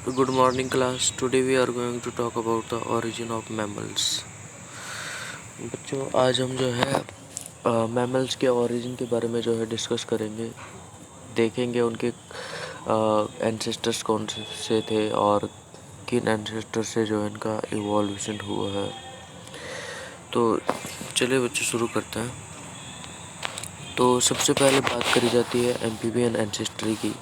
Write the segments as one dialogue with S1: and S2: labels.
S1: Good morning class. Today we are going to talk about the origin of mammals. बच्चों आज हम जो है मैमल्स के ओरिजिन के बारे में जो है डिस्कस करेंगे, देखेंगे उनके एंसेस्टर्स कौन से थे और किन एंसेस्टर से जो है इनका इवोल्यूशन हुआ है। तो चलिए बच्चों शुरू करते हैं। तो सबसे पहले बात करी जाती है एम्फीबियन एंसेस्ट्री की।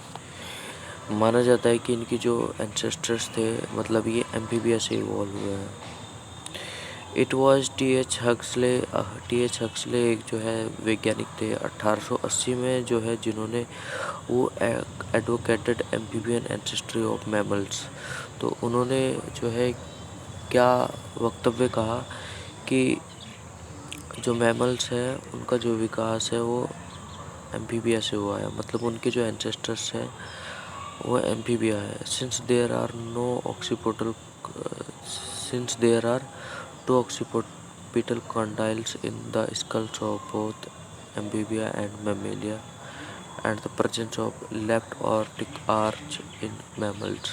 S1: माना जाता है कि इनकी जो एंसेस्टर्स थे मतलब ये एम्फीबिया से इवॉल्व हुए हैं। It was TH. हक्सले एक जो है वैज्ञानिक थे 1880 में जो है जिन्होंने वो advocated amphibian ancestry of mammals. तो उन्होंने जो है क्या वक्तव्य कहा कि जो मैमल्स है उनका जो विकास है वो एम्फीबिया से हुआ है, मतलब उनके जो एंसेस्टर्स हैं वो एम्फीबिया है। Since there are two occipital condyles in the skulls of both amphibia and mammalia and the presence of left aortic arch in mammals।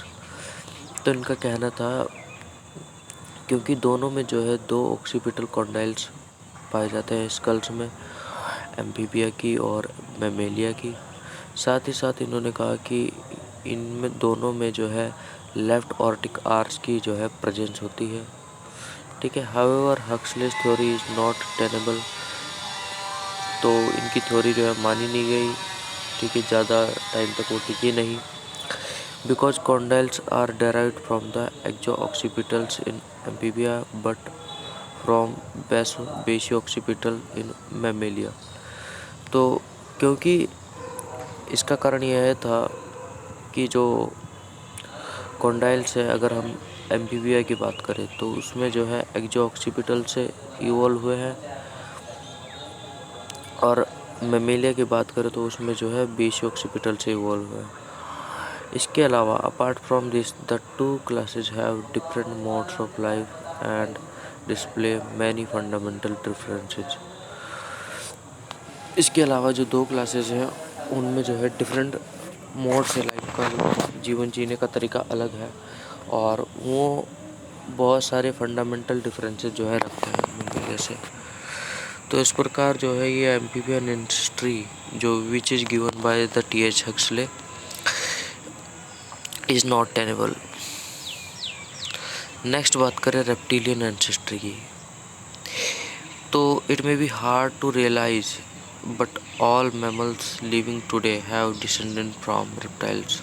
S1: तो इनका कहना था क्योंकि दोनों में जो है दो occipital condyles पाए जाते हैं स्कल्स में, एम्फीबिया की और मैमेलिया की। साथ ही साथ इन्होंने कहा कि इनमें दोनों में जो है लेफ्ट ऑर्टिक आर्च की जो है प्रेजेंस होती है। ठीक है। However Huxley's theory is not tenable. तो इनकी थ्योरी जो है मानी नहीं गई। ठीक है, ज़्यादा टाइम तक वो टिकी नहीं। Because condyles are derived from the exo occipitals in amphibia but from basio occipital in mammalia. तो क्योंकि इसका कारण यह था कि जो कॉन्डाइल्स है, अगर हम एम्फीबिया की बात करें तो उसमें जो है एक्जो ऑक्सीपिटल से इवॉल्व हुए हैं और मैमेलिया की बात करें तो उसमें जो है बेसियो ऑक्सीपिटल से इवॉल्व हुए हैं। इसके अलावा apart from this the two classes have different modes of life and display many fundamental differences. इसके अलावा जो दो क्लासेस हैं उनमें जो है डिफरेंट मोड से लाइफ का जीवन जीने का तरीका अलग है और वो बहुत सारे फंडामेंटल डिफरेंसेस जो है रखते हैं मैमेलिया से। तो इस प्रकार जो है ये एम्फीबियन एंसेस्ट्री जो which is given by the T H. Huxley is not tenable. Next बात करें रेप्टिलियन एंसेस्ट्री की। तो it may be hard to realise but all mammals living today have descendant from reptiles.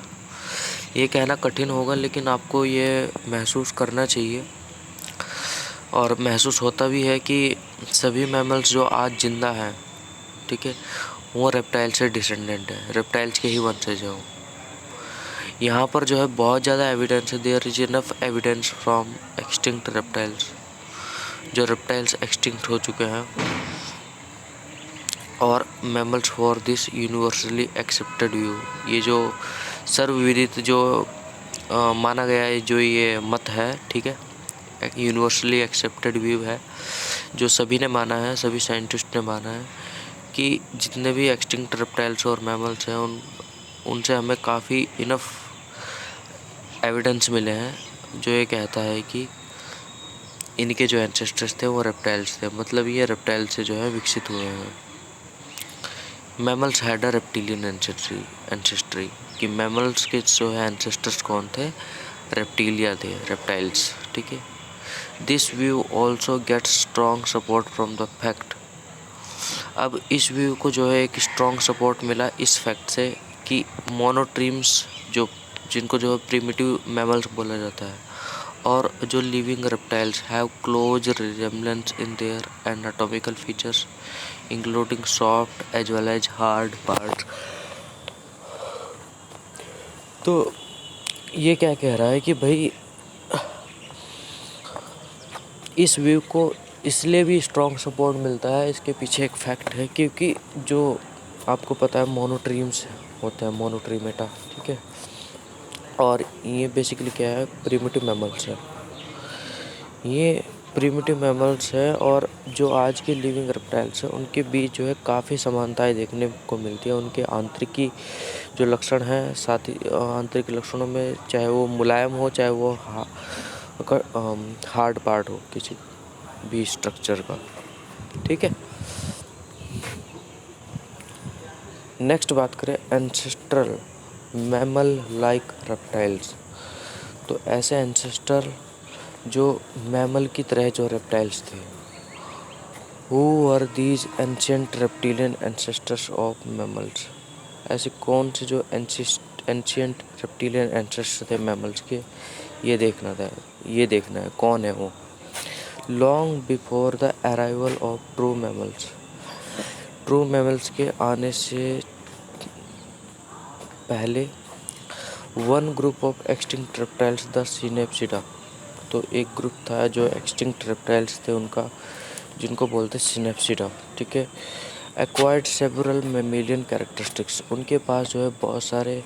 S1: ये कहना कठिन होगा लेकिन आपको ये महसूस करना चाहिए और महसूस होता भी है कि सभी मैमल्स जो आज जिंदा हैं, ठीक है, वो रेप्टाइल से डिसेंडेंट है, रेप्टाइल्स के ही वंशज हैं। यहाँ पर जो है बहुत ज़्यादा एविडेंस है, there is enough evidence from extinct reptiles, जो रेप्टाइल्स एक्सटिंक्ट हो चुके हैं। और mammals for this universally accepted view, ये जो सर्वविदित जो माना गया है, जो ये मत है, ठीक है, एक यूनिवर्सली एक्सेप्टेड व्यू है जो सभी ने माना है, सभी साइंटिस्ट ने माना है कि जितने भी एक्सटिंक्ट रेप्टाइल्स और मैमल्स हैं उनसे हमें काफ़ी इनफ एविडेंस मिले हैं जो ये कहता है कि इनके जो एंसेस्टर्स थे वो रेप्टाइल्स थे, मतलब ये रेप्टाइल से जो है विकसित हुए हैं। Mammals had a reptilian ancestry कि मैमल्स के जो है एंसेस्टर्स कौन थे, रेप्टिलिया थे, रेप्टाइल्स। ठीक है। This view also gets strong support from the fact. अब इस व्यू को जो है एक स्ट्रॉन्ग सपोर्ट मिला इस फैक्ट से कि मोनोट्रीम्स जिनको जो है प्रिमिटिव मैमल्स बोला जाता है और जो living reptiles have close resemblance in their anatomical features including soft as well as hard parts. तो ये क्या कह रहा है कि भाई इस व्यू को इसलिए भी स्ट्रॉन्ग सपोर्ट मिलता है, इसके पीछे एक फैक्ट है क्योंकि जो आपको पता है मोनोट्रीम्स होते हैं, मोनोट्रीमेटा, ठीक है, और ये बेसिकली क्या है, प्रिमिटिव मैमल्स है। ये प्रिमिटिव मैमल्स है और जो आज के लिविंग रेप्टाइल्स हैं उनके बीच जो है काफ़ी समानताएं देखने को मिलती है। उनके आंतरिकी जो लक्षण हैं साथ ही आंतरिक लक्षणों में, चाहे वो मुलायम हो चाहे वो हार्ड पार्ट हो किसी भी स्ट्रक्चर का। ठीक है, नेक्स्ट बात करें एंसेस्ट्रल मैमल लाइक रेप्टाइल्स। तो ऐसे एंसेस्टर जो मैमल की तरह जो रेप्टाइल्स थे, who are these ancient reptilian ancestors of mammals. ऐसे कौन से जो एंशियंट रेप्टिलियन एंसेस्टर थे मैमल्स के, ये देखना है कौन है वो। Long before the arrival of true mammals के आने से पहले, one group of extinct reptiles the synapsida. तो एक ग्रुप था जो एक्सटिंक्ट रेप्टाइल्स थे उनका, जिनको बोलते सिनेप्सिडा। ठीक है, एक्वायर्ड सेवरल मेमेलियन कैरेक्टरिस्टिक्स। उनके पास जो है बहुत सारे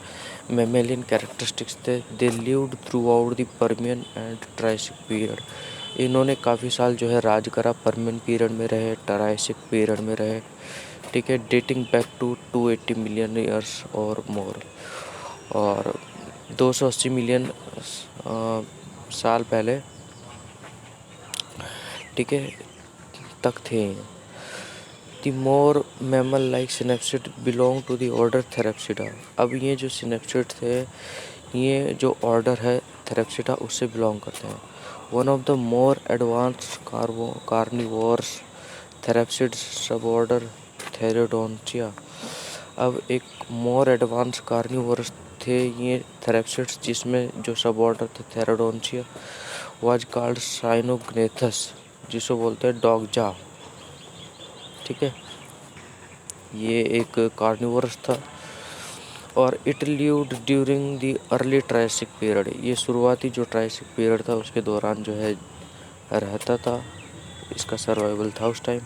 S1: मेमेलियन कैरेक्टरिस्टिक्स थे। They lived through out the Permian and Triassic period. इन्होंने काफ़ी साल जो है राज करा, पर्मियन पीरियड में रहे, ट्राइसिक पीरियड में रहे। ठीक है, dating back to 280 million years or more, और 280 मिलियन साल पहले, ठीक है, तक थे। The more mammal like synapsid belong to the order therapsida. अब ये जो सिनेप्सिड थे, ये जो ऑर्डर है थेरेप्सिडा उससे बिलोंग करते हैं। One of the more advance carnivores therapsid sub order थेरोडोंटिया। अब एक मोर एडवांस कार्निवोरस थे ये थेरेप्सिड्स, जिसमें जो सब ऑर्डर थे थेरोडोंटिया, वाज कॉल्ड साइनोग्नेथस, जिसको बोलते हैं डॉग जा। ठीक है, ये एक कार्निवोरस था और it lived during the early Triassic period. ये शुरुआती जो ट्राइसिक पीरियड था उसके दौरान जो है रहता था, इसका सर्वाइवल था उस time.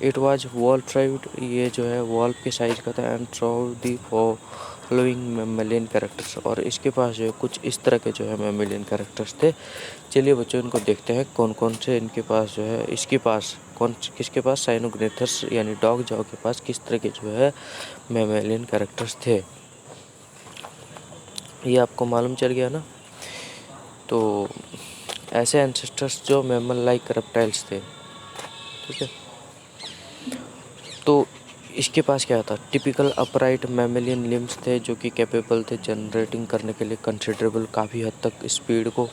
S1: It was wolf tribal, ये जो है वॉल्फ के साइज का था। And through the following mammalian characters, और इसके पास जो है कुछ इस तरह के जो है मैमेलियन कैरेक्टर्स थे। चलिए बच्चों, इनको देखते हैं कौन कौन से इनके पास जो है, किसके पास साइनोग्नेथस यानी डॉग जाओ के पास किस तरह के जो है मैमेलियन कैरेक्टर्स थे। ये आपको मालूम चल गया ना। तो ऐसे एंसेस्टर्स जो मैमल लाइक रेप्टाइल्स थे। ठीक है, तो इसके पास क्या था, टिपिकल अपराइट मैमेलियन लिम्स थे जो कि कैपेबल थे जनरेटिंग करने के लिए कंसिडरेबल, काफ़ी हद तक स्पीड को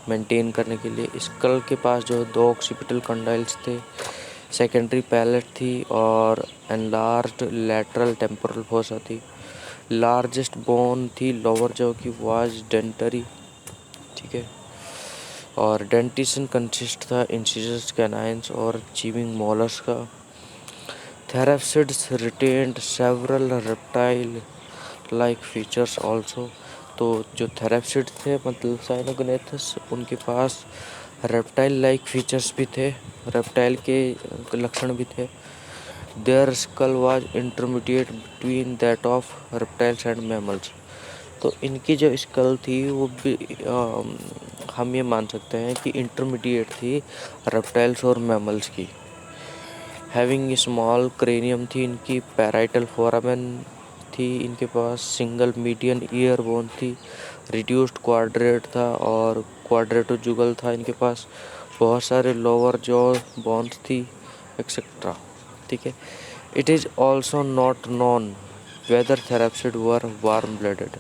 S1: मेंटेन करने के लिए। स्कल के पास जो है 2 ऑक्सीपिटल कंडाइल्स थे, सेकेंडरी पैलेट थी और एनलार्ज्ड लैटरल टेम्पोरल फोसा थी। लार्जेस्ट बोन थी लोअर जॉ की, वाज डेंटरी। ठीक है, और डेंटिशन कंसिस्ट था इंसिजर्स, कैनाइन्स और चीविंग मोलर्स का। Therapsids retained several reptile like features also. तो जो थेरेप्सिड थे मतलब साइनोग्नेथस, उनके पास रेप्टाइल लाइक फीचर्स भी थे, रेप्टाइल के लक्षण भी थे। Their skull was intermediate between that of reptiles and mammals. तो इनकी जो स्कल थी वो भी हम ये मान सकते हैं कि इंटरमीडिएट थी रेप्टाइल्स और मैमल्स की। हैविंग स्मॉल क्रेनियम थी इनकी, पैराइटल फोरामेन थी इनके पास, सिंगल मीडियन ईयर बोन थी, रिड्यूस्ड क्वाड्रेट था और क्वाड्रेटो जुगल था इनके पास, बहुत सारे लोअर जॉ बोन्स थी एक्सेट्रा। ठीक है, it is also not known whether therapsid were warm blooded.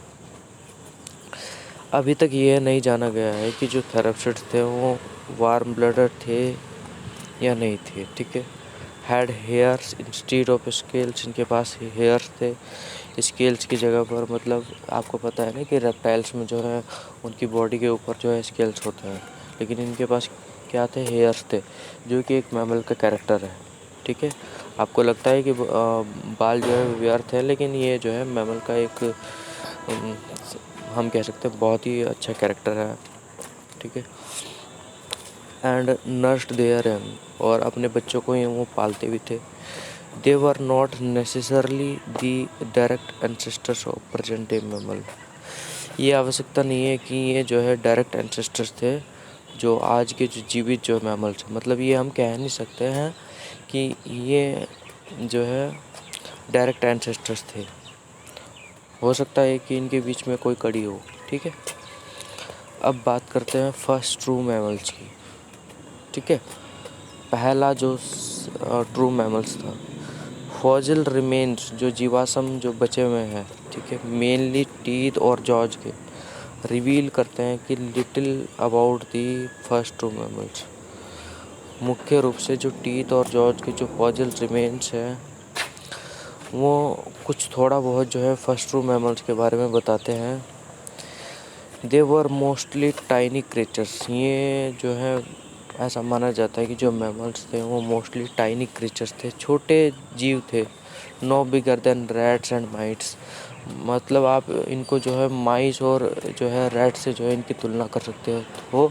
S1: अभी तक ये नहीं जाना गया है कि जो थेरेप्सिड थे वो वार्म ब्लडेड थे या नहीं थे। ठीक है, had hairs instead of scales, इनके पास हेयर्स थे स्केल्स की जगह पर। मतलब आपको पता है ना कि रेप्टाइल्स में जो है उनकी बॉडी के ऊपर जो है स्केल्स होते हैं, लेकिन इनके पास क्या थे, हेयर्स थे, जो कि एक मैमल का कैरेक्टर है। ठीक है, आपको लगता है कि बाल जो है व्यर्थ है, लेकिन ये जो है मैमल का एक हम कह सकते हैं बहुत ही अच्छा कैरेक्टर है। ठीक है, एंड नर्स्ड देयर यंग, और अपने बच्चों को ही वो पालते भी थे। They were not necessarily the direct ancestors of present day mammal. ये आवश्यकता नहीं है कि ये जो है डायरेक्ट एंसेस्टर्स थे जो आज के जो जीवित जो मैमल्स, मतलब ये हम कह नहीं सकते हैं कि ये जो है डायरेक्ट एंसेस्टर्स थे। हो सकता है कि इनके बीच में कोई कड़ी हो। ठीक है, अब बात करते हैं फर्स्ट ट्रू मैमल्स की। ठीक है, पहला जो ट्रू मैमल्स था, फॉसिल रिमेन्स जो जीवाश्म जो बचे हुए हैं, ठीक है, मेनली टीथ और जॉज के, रिवील करते हैं कि little about the first true mammals. मुख्य रूप से जो टीथ और जॉज के जो फॉसिल रिमेन्स हैं वो कुछ थोड़ा बहुत जो है फर्स्ट ट्रू मैमल्स के बारे में बताते हैं। दे वर मोस्टली टाइनी क्रीचर्स। ये जो है ऐसा माना जाता है कि जो मैमल्स थे वो मोस्टली टाइनी क्रीचर्स थे, छोटे जीव थे। No bigger than rats and mites. मतलब आप इनको जो है माइस और जो है रैट से जो है इनकी तुलना कर सकते हो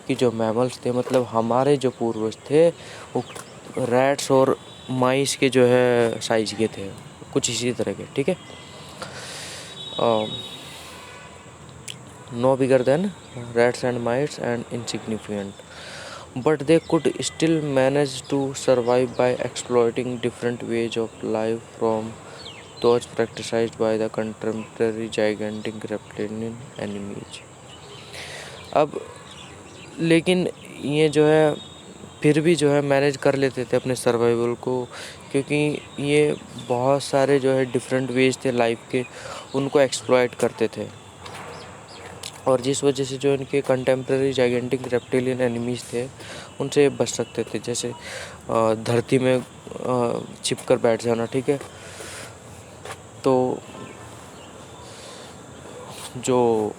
S1: कि जो मैमल्स थे, मतलब हमारे जो पूर्वज थे वो रैट्स और माइस के जो है साइज के थे, कुछ इसी तरह के। ठीक है, no bigger than rats and mice and insignificant, but they could still manage to survive by exploiting different ways of life from those practiced by the contemporary gigantic reptilian enemies। अब लेकिन ये जो है फिर भी जो है मैनेज कर लेते थे अपने सर्वाइवल को, क्योंकि ये बहुत सारे जो है डिफरेंट वेज थे लाइफ के, उनको एक्सप्लॉइट करते थे। और जिस वजह से जो इनके कंटेम्प्रेरी जाइगेंटिक रेप्टिलियन एनिमीज थे उनसे बच सकते थे, जैसे धरती में छिप कर बैठ जाना। ठीक है, तो जो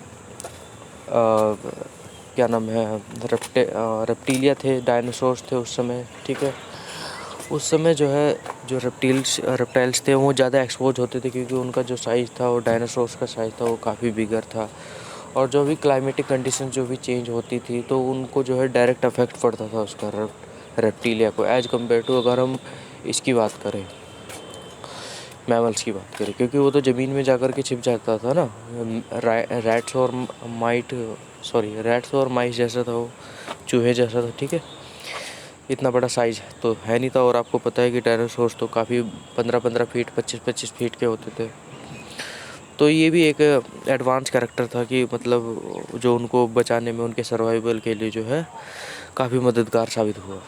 S1: क्या नाम है, रेप्टिलिया थे, डायनासोर्स थे उस समय। ठीक है, उस समय जो है जो रेप्टाइल्स थे वो ज़्यादा एक्सपोज होते थे, क्योंकि उनका जो साइज़ था वो डायनासोर्स का साइज़ था, वो काफ़ी बिगर था। और जो भी क्लाइमेटिक कंडीशन जो भी चेंज होती थी तो उनको जो है डायरेक्ट अफेक्ट पड़ता था उसका रेप्टिलिया को, एज़ कम्पेयर टू अगर हम इसकी बात करें, मैमल्स की बात करें, क्योंकि वो तो ज़मीन में जाकर के छिप जाता था ना। रैट्स और माइस जैसा था वो, चूहे जैसा था। ठीक है, इतना बड़ा साइज तो है नहीं था। और आपको पता है कि डायनासोर्स तो काफ़ी 15-15 फीट 25-25 फीट के होते थे। तो ये भी एक एडवांस कैरेक्टर था कि मतलब जो उनको बचाने में, उनके सर्वाइवल के लिए जो है काफ़ी मददगार साबित हुआ।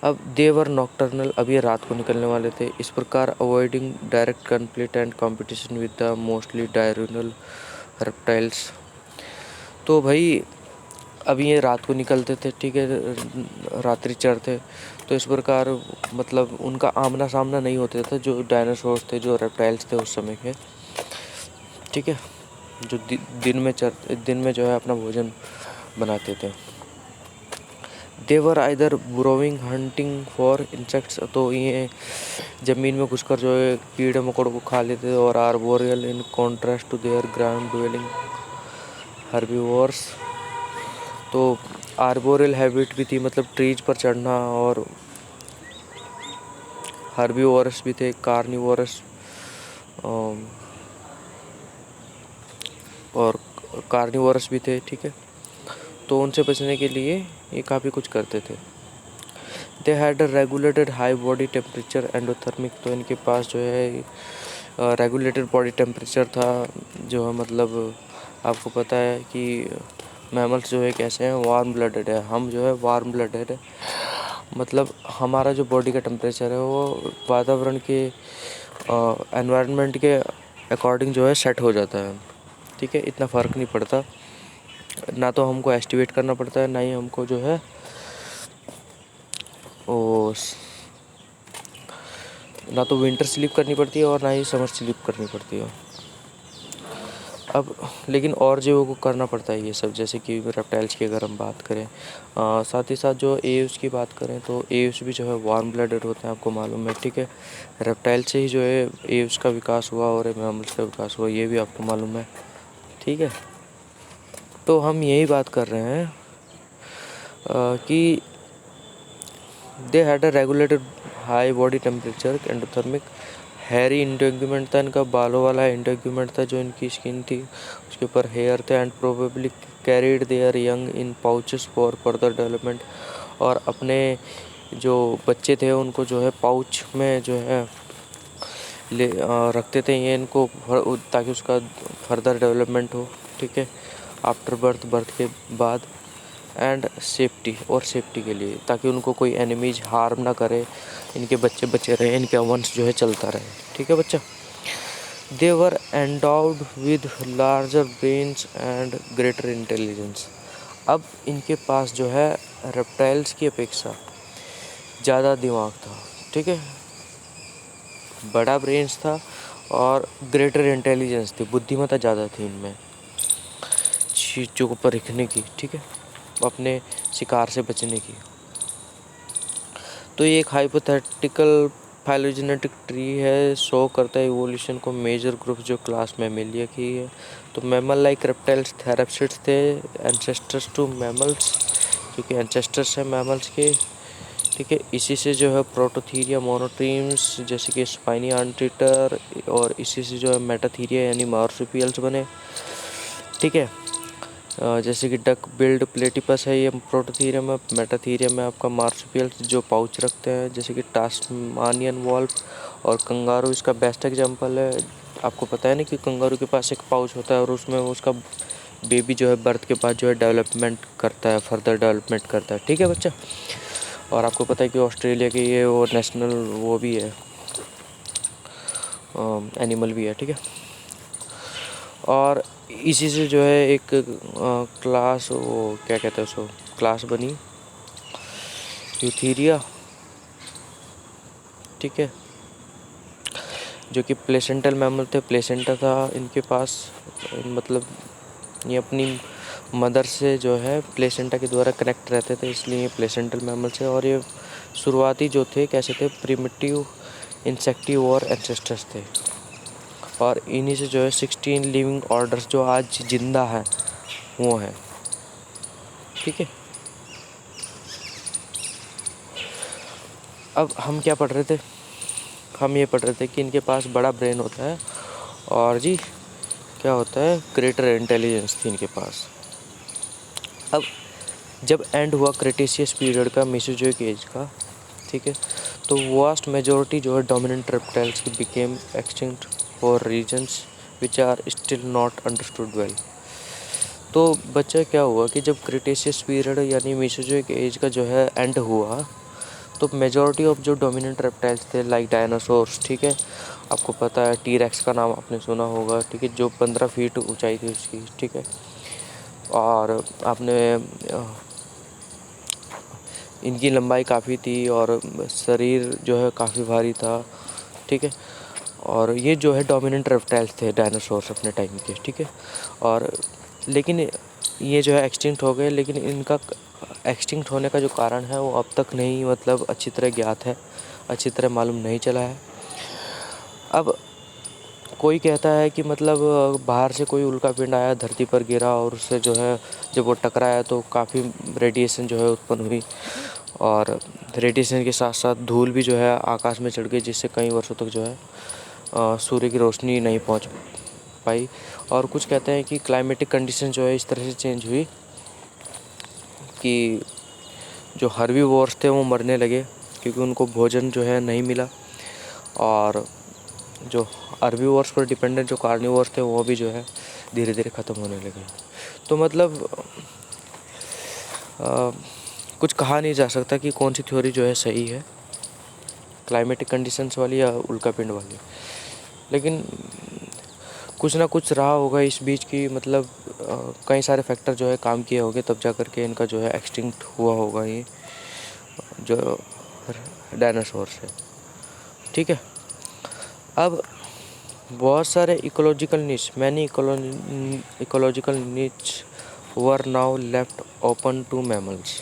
S1: अब देवर नॉक्टर्नल, अब ये रात को निकलने वाले थे। इस प्रकार avoiding direct conflict and competition with the mostly diurnal reptiles. तो भाई अब ये रात को निकलते थे, ठीक है, रात्रि चरते, तो इस प्रकार मतलब उनका आमना सामना नहीं होता था जो डायनासोर्स थे, जो रेप्टाइल्स थे उस समय के। ठीक है, जो दिन में जो है अपना भोजन बनाते थे। देवर आइदर बुरोइंग हंटिंग फॉर इंसेक्ट्स, तो ये ज़मीन में घुसकर जो है कीड़े मकोड़ों को खा लेते थे। और arboreal in contrast to their ground dwelling herbivores, तो आर्बोरियल हैबिट भी थी, मतलब ट्रीज पर चढ़ना। और हर्बीवोरस भी थे, कार्निवोरस और कार्निवोरस भी थे। ठीक है, तो उनसे बचने के लिए ये काफ़ी कुछ करते थे। They had a regulated high body temperature endothermic, तो इनके पास जो है रेगुलेटेड बॉडी टेम्परेचर था, जो है मतलब आपको पता है कि मैमल्स जो है कैसे हैं, वार्म ब्लडेड है। हम जो है वार्म ब्लडेड है, मतलब हमारा जो बॉडी का टेम्परेचर है वो वातावरण के एनवायरनमेंट के अकॉर्डिंग जो है सेट हो जाता है। ठीक है, इतना फ़र्क नहीं पड़ता, ना तो हमको एस्टिमेट करना पड़ता है, ना ही हमको जो है वो ना तो विंटर स्लीप करनी पड़ती है और ना ही समर स्लीप करनी पड़ती है। अब लेकिन और जीवों को करना पड़ता है ये सब, जैसे कि रेप्टाइल्स की अगर हम बात करें। साथ ही साथ जो एव्स की बात करें तो एव्स भी जो है वार्म ब्लडेड होते हैं, आपको मालूम है। ठीक है, रेप्टाइल से ही जो है एव्स का विकास हुआ और मैमल्स का विकास हुआ, ये भी आपको मालूम है। ठीक है, तो हम यही बात कर रहे हैं कि they had a regulated high body temperature endothermic, Harry integument था इनका, बालों वाला इंटेगुमेंट था जो इनकी स्किन थी, उसके ऊपर हेयर थे। And probably carried there young in pouches for further development, और अपने जो बच्चे थे उनको जो है पाउच में जो है रखते थे ये इनको ताकि उसका फर्दर डेवलपमेंट हो, ठीक है, आफ्टर बर्थ के बाद, एंड सेफ्टी के लिए, ताकि उनको कोई एनिमीज हार्म ना करे, इनके बच्चे बचे रहे, इनका वंश जो है चलता रहे, ठीक है बच्चा। They were endowed with larger brains and greater intelligence. अब इनके पास जो है रेप्टाइल्स की अपेक्षा ज़्यादा दिमाग था, ठीक है, बड़ा ब्रेन्स था और ग्रेटर इंटेलिजेंस थी, बुद्धिमत्ता ज़्यादा थी इनमें चीज़ों को परखने की, ठीक है, अपने शिकार से बचने की। तो ये एक हाइपोथेटिकल फाइलोजेनेटिक ट्री है, शो करता है इवोल्यूशन को मेजर ग्रुप जो क्लास मैमेलिया की है। तो मैमल लाइक रेप्टाइल्स थेरेप्सिड्स थे, एंसेस्टर्स टू मैमल्स, जो कि एंसेस्टर्स हैं मैमल्स के, ठीक है। इसी से जो है प्रोटोथीरिया मोनोट्रीम्स जैसे कि स्पाइनी एंटीटर, और इसी से जो है मेटाथीरिया यानी मार्सुपियल्स बने, ठीक है। जैसे कि डक बिल्ड प्लेटिपस है ये प्रोटोथीरियम में, मेटाथीरियम में आपका मार्सुपियल्स जो पाउच रखते हैं, जैसे कि टास्मानियन वॉल्फ और कंगारू इसका बेस्ट एग्जांपल है। आपको पता है ना कि कंगारू के पास एक पाउच होता है और उसमें उसका बेबी जो है बर्थ के बाद जो है डेवलपमेंट करता है, फर्दर डेवलपमेंट करता है, ठीक है बच्चा। और आपको पता है कि ऑस्ट्रेलिया के ये वो नेशनल वो भी है, एनिमल भी है, ठीक है। और इसी से जो है एक क्लास, वो क्या कहते हैं उसको, क्लास बनी यूथीरिया, ठीक है, जो कि प्लेसेंटल मैमल थे, प्लेसेंटा था इनके पास, मतलब ये अपनी मदर से जो है प्लेसेंटा के द्वारा कनेक्ट रहते थे, इसलिए ये प्लेसेंटल मैमल थे। और ये शुरुआती जो थे कैसे थे, प्रिमिटिव इंसेक्टिवोर एंसेस्टर्स थे। और इन्हीं से जो है 16 लिविंग ऑर्डर्स जो आज जिंदा हैं वो हैं, ठीक है। अब हम क्या पढ़ रहे थे, हम ये पढ़ रहे थे कि इनके पास बड़ा ब्रेन होता है और जी क्या होता है, ग्रेटर इंटेलिजेंस थी इनके पास। अब जब एंड हुआ क्रेटेशियस पीरियड का, मेसोजोइक एज का, ठीक है, तो वास्ट मेजॉरिटी जो है डोमिनेंट रेप्टाइल्स की became extinct for reasons which are still not understood well. तो बच्चा क्या हुआ कि जब क्रिटेशियस पीरियड यानी मेसोजोइक एज का जो है एंड हुआ, तो मेजॉरिटी ऑफ जो डोमिनेंट रेप्टाइल्स थे लाइक डायनासोर्स, ठीक है, आपको पता है टी-रेक्स का नाम आपने सुना होगा, ठीक है, जो 15 फीट ऊंचाई थी उसकी, ठीक है। और आपने इनकी लंबाई काफ़ी थी और शरीर जो है काफ़ी भारी था, ठीक है। और ये जो है डोमिनेंट रेप्टाइल्स थे डायनासोर्स अपने टाइम के, ठीक है। और लेकिन ये जो है एक्सटिंक्ट हो गए, लेकिन इनका एक्सटिंक्ट होने का जो कारण है वो अब तक नहीं, मतलब अच्छी तरह ज्ञात है, अच्छी तरह मालूम नहीं चला है। अब कोई कहता है कि मतलब बाहर से कोई उल्का पिंड आया, धरती पर गिरा और उससे जो है जब वो टकराया तो काफ़ी रेडिएशन जो है उत्पन्न हुई, और रेडिएशन के साथ साथ धूल भी जो है आकाश में चढ़ गई, जिससे कई वर्षों तक जो है सूर्य की रोशनी नहीं पहुंच पाई। और कुछ कहते हैं कि क्लाइमेटिक कंडीशन जो है इस तरह से चेंज हुई कि जो हर्बीवोर्स थे वो मरने लगे, क्योंकि उनको भोजन जो है नहीं मिला, और जो हर्बीवोर्स पर डिपेंडेंट जो कार्निवोर्स थे वो भी जो है धीरे धीरे ख़त्म होने लगे। तो मतलब कुछ कहा नहीं जा सकता कि कौन सी थ्योरी जो है सही है, क्लाइमेटिक कंडीशंस वाली या उल्का पिंड वाली, लेकिन कुछ ना कुछ रहा होगा इस बीच की, मतलब कई सारे फैक्टर जो है काम किए होंगे, तब जा कर के इनका जो है एक्सटिंक्ट हुआ होगा ये जो डायनासोर्स है, ठीक है। अब बहुत सारे इकोलॉजिकल नीच, many ecological niche were now left open to mammals.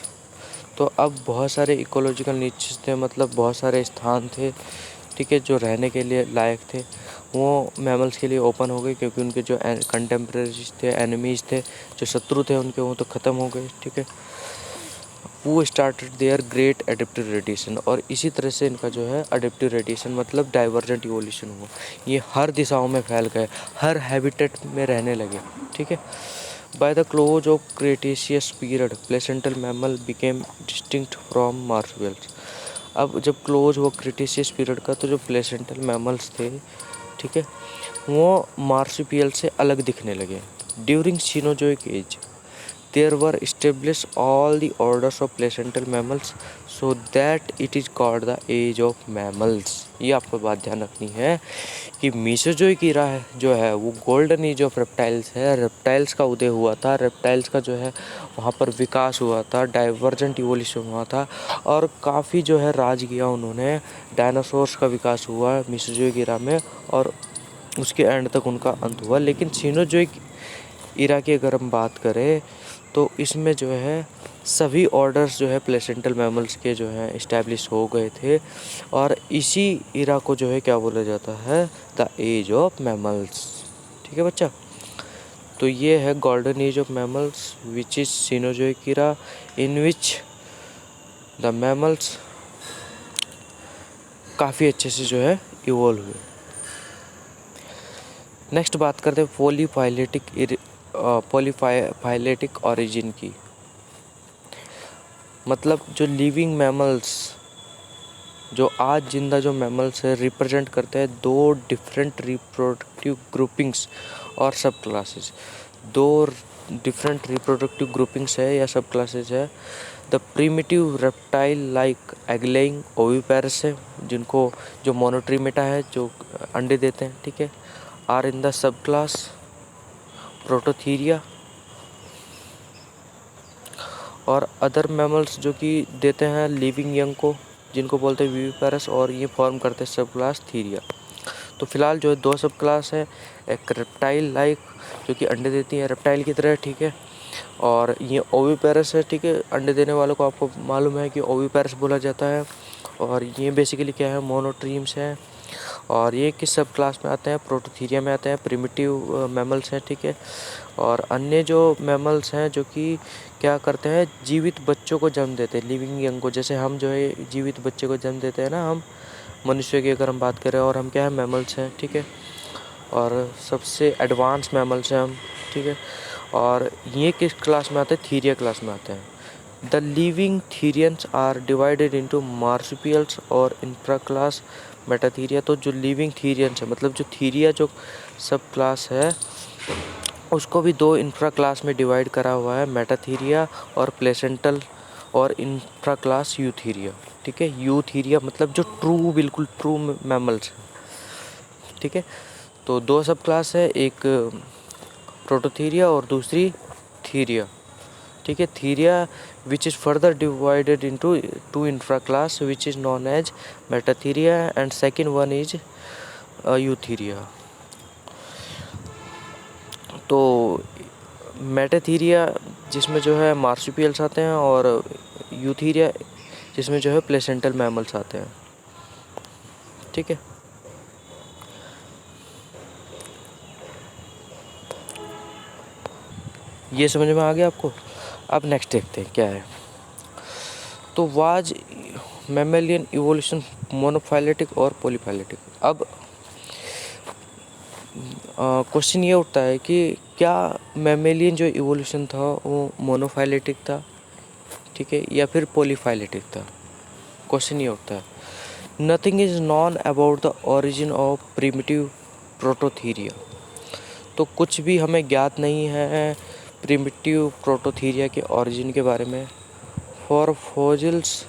S1: तो अब बहुत सारे इकोलॉजिकल नीच थे, मतलब बहुत सारे स्थान थे, ठीक है, जो रहने के लिए लायक थे, वो मैमल्स के लिए ओपन हो गए, क्योंकि उनके जो कंटेम्प्रेरीज थे, एनिमीज थे, जो शत्रु थे उनके, वो तो ख़त्म हो गए, ठीक है। वो started their great adaptive radiation, और इसी तरह से इनका जो है एडेप्टिव रेडिएशन मतलब डाइवर्जेंट इवोल्यूशन हुआ, ये हर दिशाओं में फैल गए, हर हैबिटेट में रहने लगे, ठीक है। By the close of Cretaceous period placental mammal became distinct from marsupials. अब जब क्लोज हुआ क्रिटेशियस पीरियड का, तो जो प्लेसेंटल मैमल्स थे, ठीक है, वो मार्supial से अलग दिखने लगे। During Cenozoic age there were established all the orders of placental mammals, so that it is called the age of mammals। ये आपको बात ध्यान रखनी है कि मीसोजोइक ईरा है जो है वो गोल्डन एज ऑफ रेप्टाइल्स है। रेप्टाइल्स का उदय हुआ था, रेप्टाइल्स का जो है वहाँ पर विकास हुआ था, डाइवर्जेंट इवोल्यूशन हुआ था, और काफ़ी जो है राज किया उन्होंने। डायनासोर्स का विकास हुआ मीसोजोइक ईरा में, और उसके एंड तक उनका अंत हुआ। लेकिन सीनोजोइक ईरा की अगर हम बात करें तो इसमें जो है सभी ऑर्डर्स जो है प्लेसेंटल मैमल्स के जो है इस्टेब्लिश हो गए थे, और इसी ईरा को जो है क्या बोला जाता है, द एज ऑफ मैमल्स। ठीक है बच्चा, तो ये है golden age of mammals which is Cenozoic era, in which the mammals काफ़ी अच्छे से जो है इवॉल्व हुए। नेक्स्ट बात करते हैं पॉलीफाइलेटिक ओरिजिन की। मतलब जो लिविंग मैमल्स, जो आज जिंदा जो मैमल्स है, रिप्रेजेंट करते हैं दो डिफरेंट रिप्रोडक्टिव ग्रुपिंग्स और सब क्लासेस। दो डिफरेंट रिप्रोडक्टिव ग्रुपिंग्स है या सब क्लासेस है। The primitive reptile like egg laying oviparous है, जिनको जो मोनोट्रीमेटा है जो अंडे देते हैं, ठीक है, are in the subclass Prototheria. और अदर मैमल्स जो कि देते हैं लिविंग यंग को, जिनको बोलते हैं विविपेरस, और ये फॉर्म करते हैं सब क्लास थीरिया। तो फिलहाल जो है दो सब क्लास है, एक रेप्टाइल लाइक जो कि अंडे देती है रेप्टाइल की तरह, ठीक है, और ये ओविपेरस है, ठीक है, अंडे देने वालों को आपको मालूम है कि ओविपेरस बोला जाता है। और ये बेसिकली क्या है, मोनोट्रीम्स हैं। और ये किस सब क्लास में आते हैं, प्रोटोथीरिया में आते हैं, प्रिमिटिव मैमल्स हैं, ठीक है। और अन्य जो मैमल्स हैं जो कि क्या करते हैं, जीवित बच्चों को जन्म देते हैं, लिविंग यंग को। जैसे हम जो है जीवित बच्चे को जन्म देते हैं ना, हम मनुष्य की अगर हम बात करें, और हम क्या है, मैमल्स हैं, ठीक है, और सबसे एडवांस मैमल्स हैं हम, ठीक है। और ये किस क्लास में आते हैं, थीरिया क्लास में आते हैं। The living therians are divided into marsupials और इंफ्रा क्लास मेटाथीरिया। तो जो लिविंग थीरियंस है, मतलब जो थीरिया जो सब क्लास है, उसको भी दो इंफ्रा क्लास में डिवाइड करा हुआ है, मेटाथीरिया और प्लेसेंटल, और इंफ्रा क्लास यूथीरिया, ठीक है। यूथीरिया मतलब जो ट्रू, बिल्कुल ट्रू मैमल्स, ठीक है। तो दो सब क्लास है, एक प्रोटोथीरिया और दूसरी थीरिया, ठीक है। Theria which is further divided into two infra class which is known as metatheria and second one is eutheria। तो मेटाथीरिया जिसमें जो है मार्सुपियल्स आते हैं, और यूथीरिया जिसमें जो है प्लेसेंटल मैमल्स आते हैं, ठीक है। ये समझ में आ गया आपको। अब नेक्स्ट देखते हैं क्या है। तो वाज मैमेलियन इवोल्यूशन मोनोफाइलेटिक और पॉलीफाइलेटिक। अब क्वेश्चन ये उठता है कि क्या मैमेलियन जो इवोल्यूशन था वो मोनोफाइलेटिक था, ठीक है, या फिर पॉलीफाइलेटिक था। क्वेश्चन ये उठता है। Nothing is non about the origin of primitive Prototheria. तो कुछ भी हमें ज्ञात नहीं है प्रिमिटिव प्रोटोथीरिया के ओरिजिन के बारे में। For fossils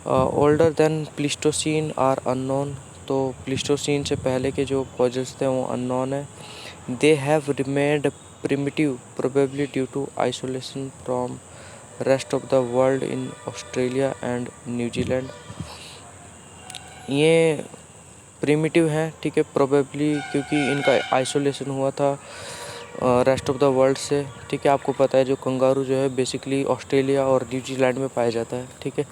S1: older than Pleistocene are unknown. तो प्लीस्टोसीन से पहले के जो फॉजिल्स थे वो अननोन है। They have remained primitive probably due to isolation from rest of the world in Australia and New Zealand. ये प्रिमिटिव हैं, ठीक है, प्रोबेबली क्योंकि इनका आइसोलेशन हुआ था रेस्ट ऑफ द वर्ल्ड से, ठीक है। आपको पता है जो कंगारू जो है बेसिकली ऑस्ट्रेलिया और न्यूजीलैंड में पाया जाता है, ठीक है,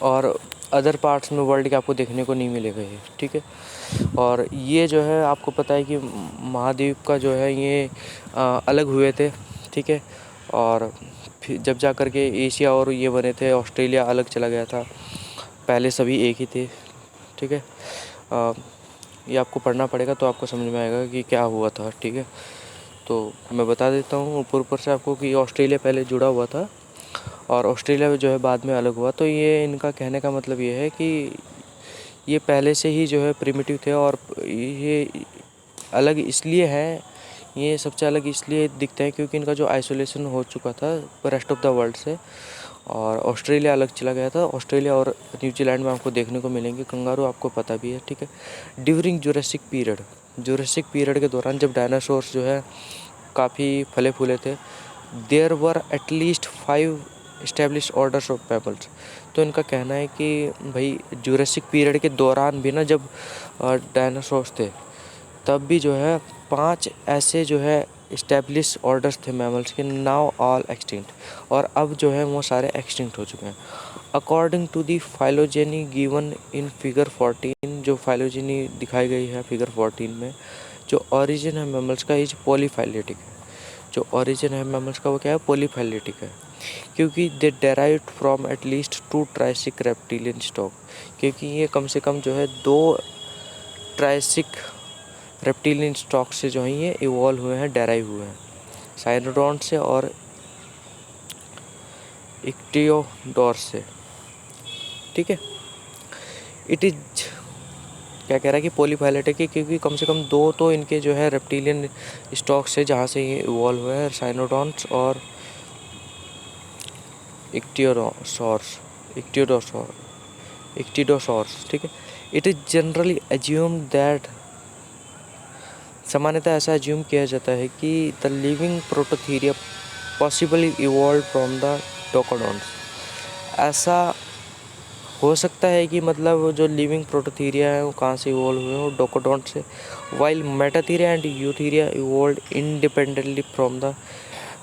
S1: और अदर पार्ट्स में वर्ल्ड के आपको देखने को नहीं मिलेगा ये, ठीक है। और ये जो है आपको पता है कि महाद्वीप का जो है ये अलग हुए थे, ठीक है, और फिर जब जा कर के एशिया और ये बने थे, ऑस्ट्रेलिया अलग चला गया था, पहले सभी एक ही थे, ठीक है। ये आपको पढ़ना पड़ेगा तो आपको समझ में आएगा कि क्या हुआ था, ठीक है। तो मैं बता देता हूँ ऊपर से आपको कि ऑस्ट्रेलिया पहले जुड़ा हुआ था और ऑस्ट्रेलिया में जो है बाद में अलग हुआ। तो ये इनका कहने का मतलब ये है कि ये पहले से ही जो है प्रिमिटिव थे, और ये अलग इसलिए है, ये सबसे अलग इसलिए दिखते हैं क्योंकि इनका जो आइसोलेशन हो चुका था रेस्ट ऑफ द वर्ल्ड से, और ऑस्ट्रेलिया अलग चला गया था। ऑस्ट्रेलिया और न्यूजीलैंड में आपको देखने को मिलेंगे कंगारू, आपको पता भी है, ठीक है। ड्यूरिंग जुरासिक पीरियड के दौरान जब डायनासोर्स जो है काफ़ी फले फूले थे, there were at least 5 establish orders of mammals. तो इनका कहना है कि भाई जुरासिक पीरियड के दौरान भी ना, जब डायनासोर्स थे तब भी जो है 5 ऐसे जो है इस्टेब्लिश ऑर्डर्स थे मैमल्स के, नाउ ऑल एक्सटिंक्ट, और अब जो है वो सारे एक्सटिंक्ट हो चुके हैं। According to the phylogeny given in figure 14, जो फाइलोजेनी दिखाई गई है फिगर 14 में, जो ओरिजिन है मैमल्स का इज पॉलीफाइलेटिक है। जो ओरिजिन है मैमल्स का वो क्या है, पॉलीफाइलेटिक है, क्योंकि they derived from at least 2 Triassic reptilian stock, क्योंकि ये कम से कम जो है 2 ट्राइसिक रेप्टिलियन स्टॉक से जो है ये इवॉल्व हुए हैं, डेराइव हुए हैं, साइनोडॉन से और इक्टियोडोर्स से, ठीक है। इट इज क्या कह रहा है कि पॉलीफाइलेटिक है, क्योंकि कम से कम 2 तो इनके जो है रेप्टिलियन स्टॉक से जहाँ से ये इवॉल्व हुए हैं, साइनोडॉन्स और इक्टियोडोसॉर्स, ठीक है। It is generally assume that, सामान्यतः ऐसा एज्यूम किया जाता है कि the living prototheria possibly evolve from the docodonts. ऐसा हो सकता है कि मतलब जो लिविंग प्रोटोथीरिया है वो कहाँ से इवॉल्व हुए हैं, डोकोडॉन्ट से, while metatheria and eutheria evolve independently from the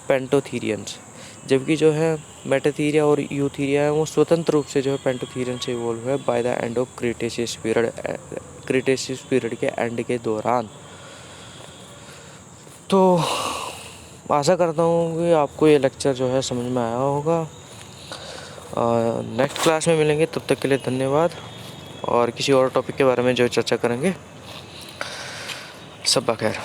S1: pantotherians. जबकि जो है मेटाथीरिया और यूथीरिया है वो स्वतंत्र रूप से जो है पेंटोथीरियन से इवॉल्व हुआ है by the end of Cretaceous period के एंड के दौरान। तो आशा करता हूँ कि आपको ये लेक्चर जो है समझ में आया होगा। नेक्स्ट क्लास में मिलेंगे, तब तक के लिए धन्यवाद, और किसी और टॉपिक के बारे में जो चर्चा करेंगे। सब बखैर।